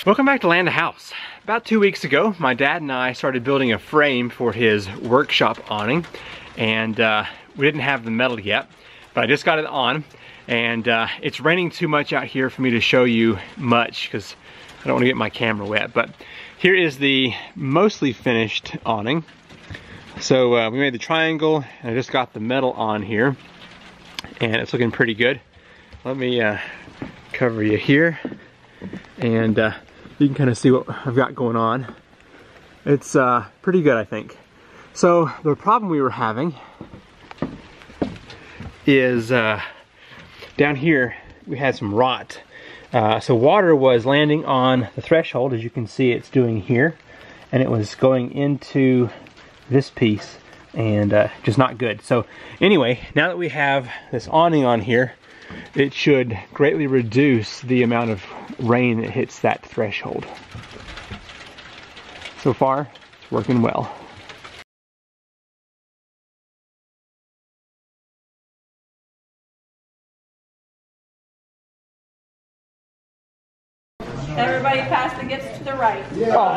Welcome back to Land the House. About 2 weeks ago, my dad and I started building a frame for his workshop awning, and we didn't have the metal yet, but I just got it on, and it's raining too much out here for me to show you much because I don't want to get my camera wet. But here is the mostly finished awning. So we made the triangle, and I just got the metal on here, and it's looking pretty good. Let me cover you here, and you can kind of see what I've got going on. It's pretty good, I think. So the problem we were having is down here we had some rot. So water was landing on the threshold, as you can see it's doing here, and it was going into this piece, and just not good. So anyway, now that we have this awning on here, it should greatly reduce the amount of rain that hits that threshold. So far, it's working well. Everybody pass the gifts to the right. Yeah. Oh.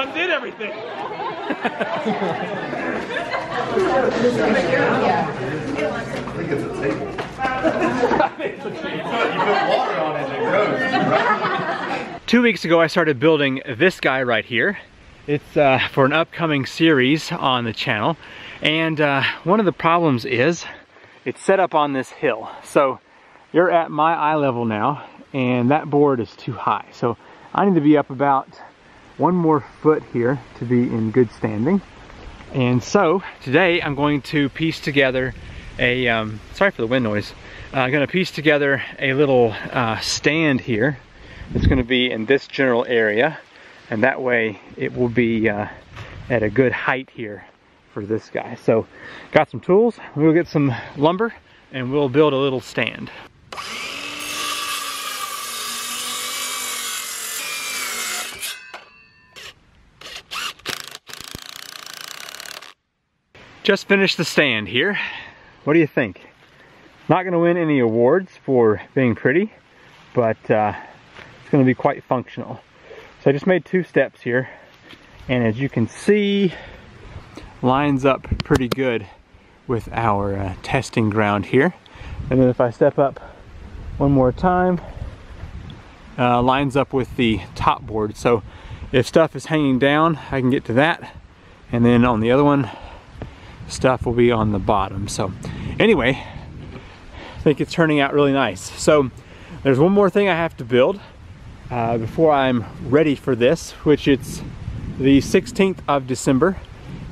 Undid everything. I think it's a table. You put water on it and it grows, right? 2 weeks ago I started building this guy right here. It's for an upcoming series on the channel, and one of the problems is it's set up on this hill. So you're at my eye level now, and that board is too high. So I need to be up about 1 more foot here to be in good standing. And so today I'm going to piece together a, sorry for the wind noise, I'm going to piece together a little stand here. It's going to be in this general area, and that way it will be at a good height here for this guy. So got some tools, we'll get some lumber, and we'll build a little stand. Just finished the stand here. What do you think? Not going to win any awards for being pretty, but it's going to be quite functional. So I just made 2 steps here, and as you can see, lines up pretty good with our testing ground here. And then if I step up 1 more time, lines up with the top board. So if stuff is hanging down, I can get to that, and then on the other one, stuff will be on the bottom. So anyway, I think it's turning out really nice. So there's 1 more thing I have to build before I'm ready for this, which it's the 16th of December.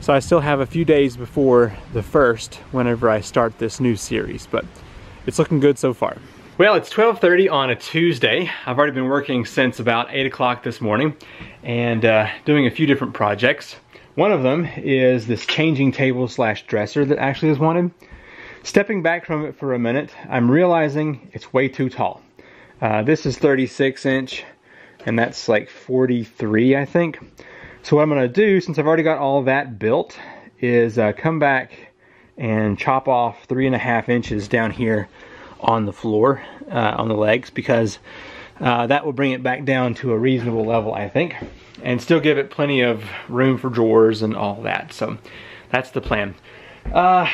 So I still have a few days before the 1st whenever I start this new series, but it's looking good so far. Well, it's 12:30 on a Tuesday. I've already been working since about 8 o'clock this morning, and doing a few different projects. One of them is this changing table / dresser that Ashley has wanted. Stepping back from it for a minute, I'm realizing it's way too tall. This is 36 inch, and that's like 43, I think. So what I'm gonna do, since I've already got all that built, is come back and chop off 3.5 inches down here on the floor, on the legs, because that will bring it back down to a reasonable level, I think, and still give it plenty of room for drawers and all that. So that's the plan.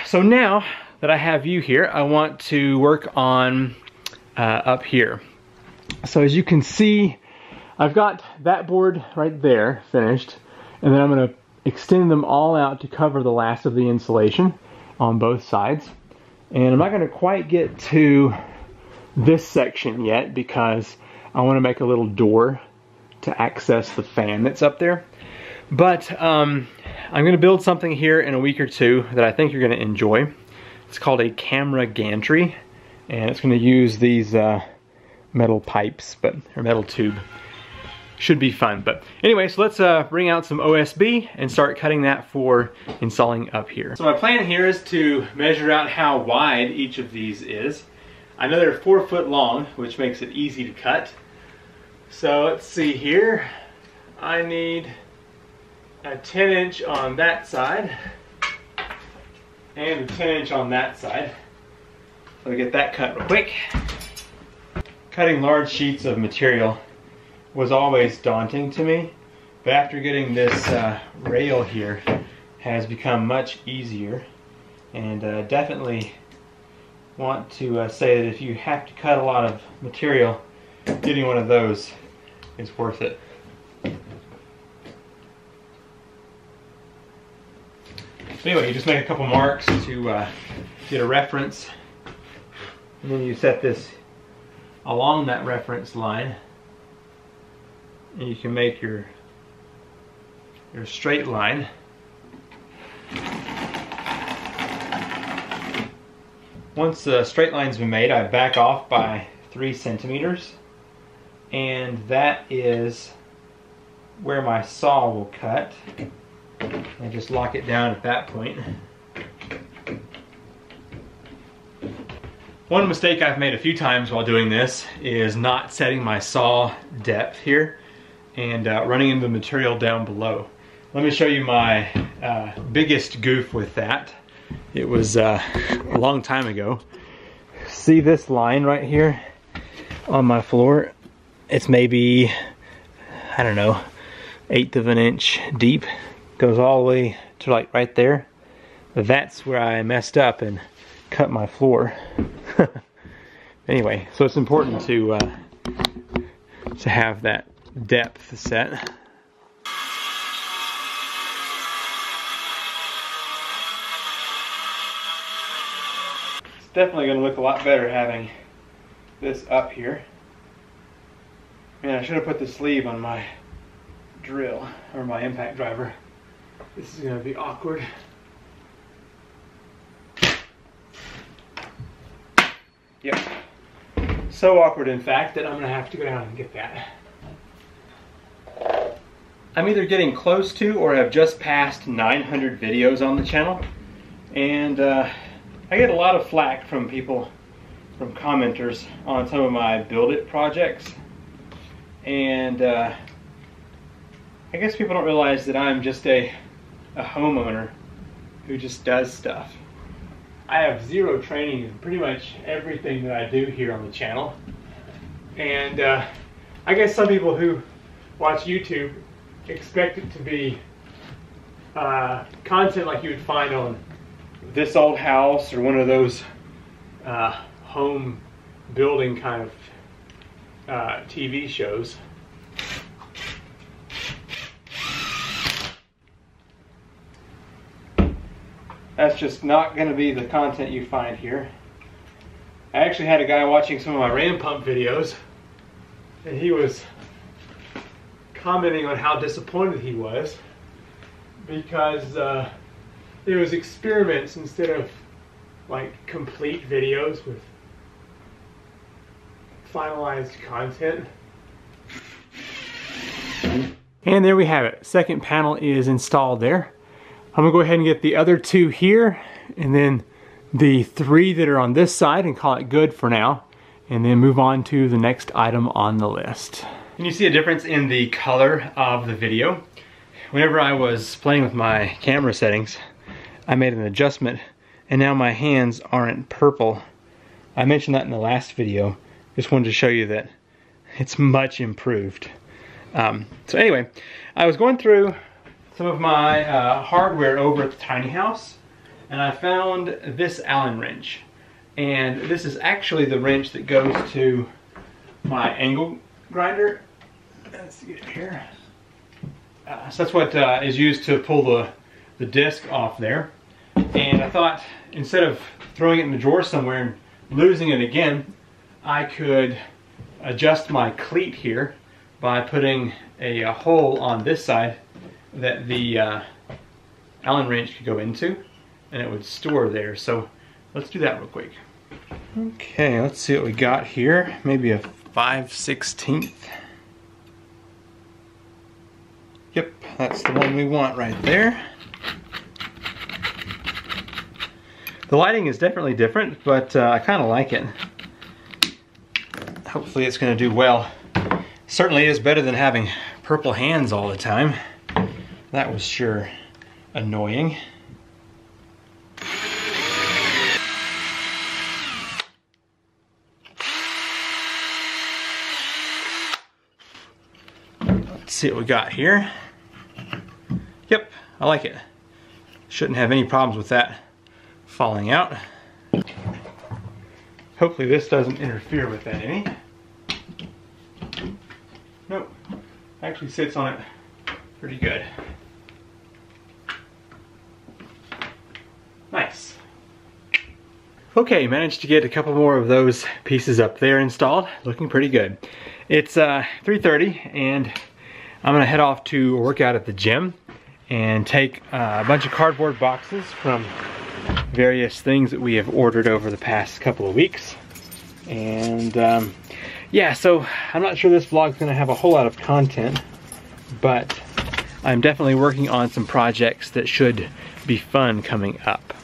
So now that I have you here, I want to work on up here. So as you can see, I've got that board right there finished, and then I'm going to extend them all out to cover the last of the insulation on both sides. And I'm not going to quite get to this section yet because I want to make a little door to access the fan that's up there. But I'm going to build something here in a week or 2 that I think you're going to enjoy. It's called a camera gantry, and it's going to use these metal pipes, or metal tube. Should be fun. But anyway, so let's bring out some OSB and start cutting that for installing up here. So my plan here is to measure out how wide each of these is. I know they're 4 foot long, which makes it easy to cut. So let's see here. I need a 10 inch on that side. and a 10-inch on that side. So we get that cut real quick. Cutting large sheets of material was always daunting to me, but after getting this rail here has become much easier, and definitely want to say that if you have to cut a lot of material, getting one of those is worth it. So anyway, you just make a couple marks to get a reference, and then you set this along that reference line, and you can make your straight line. Once the straight line's been made, I back off by 3 centimeters, and that is where my saw will cut. And just lock it down at that point. One mistake I've made a few times while doing this is not setting my saw depth here and running into the material down below. Let me show you my biggest goof with that. It was a long time ago. See this line right here on my floor? It's maybe, I don't know, 1/8 of an inch deep. Goes all the way to like right there. That's where I messed up and cut my floor. Anyway, so it's important to have that depth set. It's definitely going to look a lot better having this up here. Man, I should have put the sleeve on my drill or my impact driver. This is going to be awkward. Yep. So awkward, in fact, that I'm going to have to go down and get that. I'm either getting close to or have just passed 900 videos on the channel. And I get a lot of flack from people, from commenters on some of my Build It projects. And I guess people don't realize that I'm just a homeowner who just does stuff. I have zero training in pretty much everything that I do here on the channel. And I guess some people who watch YouTube expect it to be content like you would find on This Old House or one of those home building kind of TV shows. That's just not going to be the content you find here. I actually had a guy watching some of my ram pump videos, and he was commenting on how disappointed he was because there was experiments instead of like complete videos with finalized content. And there we have it. Second panel is installed there. I'm gonna go ahead and get the other 2 here, and then the 3 that are on this side, and call it good for now, and then move on to the next item on the list. Can you see a difference in the color of the video? Whenever I was playing with my camera settings, I made an adjustment, and now my hands aren't purple. I mentioned that in the last video. Just wanted to show you that it's much improved. So anyway, I was going through some of my hardware over at the tiny house, and I found this Allen wrench. And this is actually the wrench that goes to my angle grinder. Let's get it here. So that's what is used to pull the disc off there. And I thought, instead of throwing it in the drawer somewhere and losing it again, I could adjust my cleat here by putting a hole on this side that the Allen wrench could go into, and it would store there. So let's do that real quick. Okay, let's see what we got here. Maybe a 5/16. Yep, that's the one we want right there. The lighting is definitely different, but I kind of like it. Hopefully it's going to do well. Certainly is better than having purple hands all the time. That was sure annoying. see what we got here. Yep, I like it. Shouldn't have any problems with that falling out. Hopefully this doesn't interfere with that any. Nope, actually sits on it pretty good. Nice. Okay, managed to get a couple more of those pieces up there installed. Looking pretty good. It's 3:30 and I'm gonna head off to a workout at the gym and take a bunch of cardboard boxes from various things that we have ordered over the past couple of weeks. And yeah, so I'm not sure this vlog's gonna have a whole lot of content, but I'm definitely working on some projects that should be fun coming up.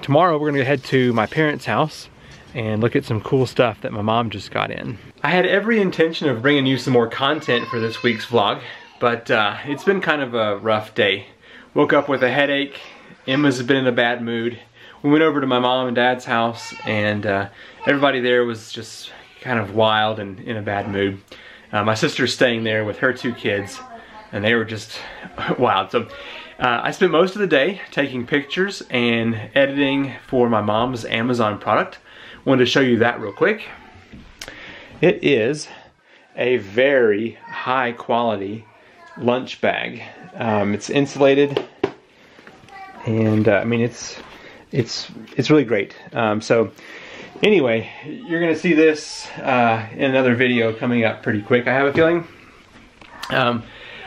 Tomorrow we're gonna head to my parents' house and look at some cool stuff that my mom just got in. I had every intention of bringing you some more content for this week's vlog, but it's been kind of a rough day. Woke up with a headache, Emma's been in a bad mood. We went over to my mom and dad's house and everybody there was just kind of wild and in a bad mood. My sister's staying there with her 2 kids and they were just wild. So I spent most of the day taking pictures and editing for my mom's Amazon product. Wanted to show you that real quick. It is a very high quality lunch bag. It's insulated and I mean it's really great. So anyway, you're gonna see this in another video coming up pretty quick, I have a feeling.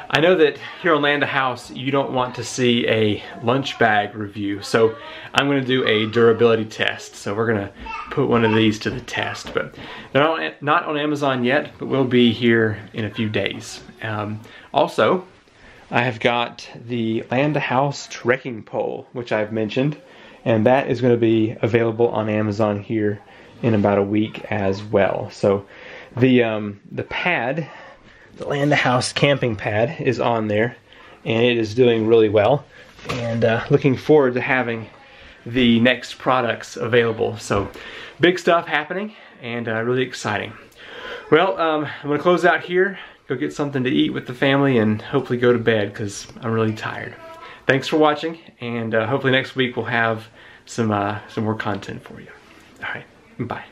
I know that here on Land House you don't want to see a lunch bag review, so I'm going to do a durability test. So we're going to put one of these to the test, but they're not on Amazon yet, but will be here in a few days. Also, I have got the Land House trekking pole, which I've mentioned, and that is going to be available on Amazon here in about a week as well. So the pad, the Land House camping pad, is on there and it is doing really well, and looking forward to having the next products available. So big stuff happening and really exciting. Well, I'm gonna close out here, go get something to eat with the family, and hopefully go to bed because I'm really tired. Thanks for watching, and hopefully next week we'll have some more content for you. All right, bye.